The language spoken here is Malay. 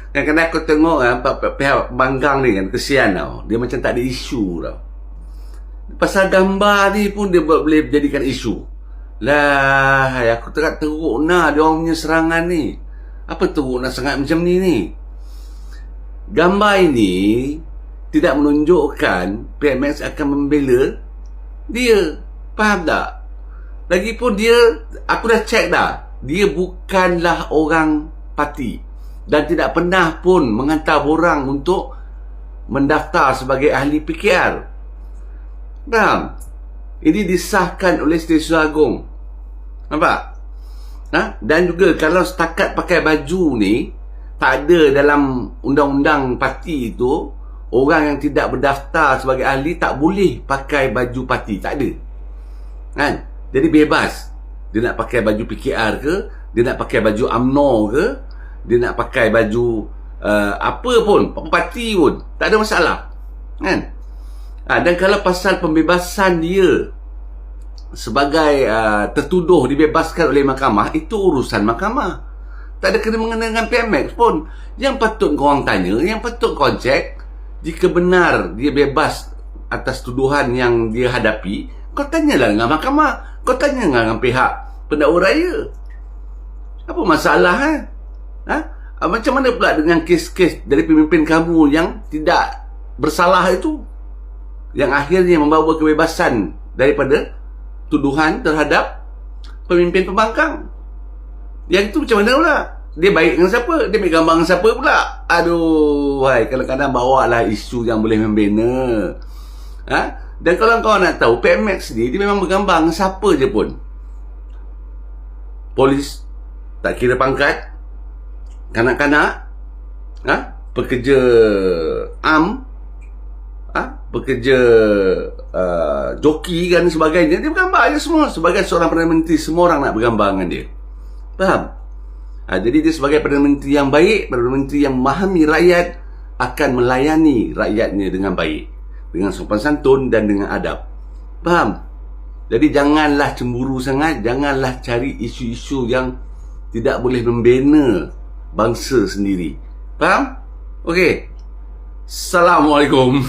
Kadang-kadang aku tengok pihak pembangkang ni kan, kesian tau. Dia macam tak ada isu tau. Pasal gambar ni pun dia boleh jadikan isu. Lah, aku teruk nah dia orang punya serangan ni. Apa teruk nak sangat macam ni? Gambar ini tidak menunjukkan PMX akan membela dia. Faham tak? Lagipun dia, aku dah check dah, dia bukanlah orang parti dan tidak pernah pun menghantar borang untuk mendaftar sebagai ahli PKR. Faham? Ini disahkan oleh Setiausaha Agong. Nampak? Dan juga kalau setakat pakai baju ni, tak ada dalam undang-undang parti itu, orang yang tidak berdaftar sebagai ahli tak boleh pakai baju parti. Tak ada. Kan? Jadi bebas. Dia nak pakai baju PKR ke, dia nak pakai baju UMNO ke, dia nak pakai baju apa pun, parti pun, tak ada masalah. Kan? Dan kalau pasal pembebasan dia sebagai tertuduh dibebaskan oleh mahkamah, itu urusan mahkamah. Tak ada kena mengena dengan PMX pun. Yang patut korang tanya, yang patut korang cek, jika benar dia bebas atas tuduhan yang dia hadapi, kau tanyalah dengan mahkamah, kau tanya dengan pihak pendakwa raya. Apa masalah macam mana pula dengan kes-kes dari pemimpin kamu yang tidak bersalah itu, yang akhirnya membawa kebebasan daripada tuduhan terhadap pemimpin pembangkang? Yang itu macam mana pula? Dia baik dengan siapa? Dia ambil gambar dengan siapa pula? Aduh, kadang-kadang bawalah isu yang boleh membina. Dan kalau kau nak tahu, PMX ni dia memang bergambar dengan siapa je pun. Polis, tak kira pangkat, kanak-kanak, pekerja pekerja joki dan sebagainya, dia bergambar je semua. Sebagai seorang Perdana Menteri, semua orang nak bergambar dengan dia. Faham? Jadi dia sebagai Perdana Menteri yang baik, Perdana Menteri yang memahami rakyat, akan melayani rakyatnya dengan baik, dengan sopan santun dan dengan adab. Faham? Jadi janganlah cemburu sangat, janganlah cari isu-isu yang tidak boleh membina bangsa sendiri. Faham? Okey. Assalamualaikum.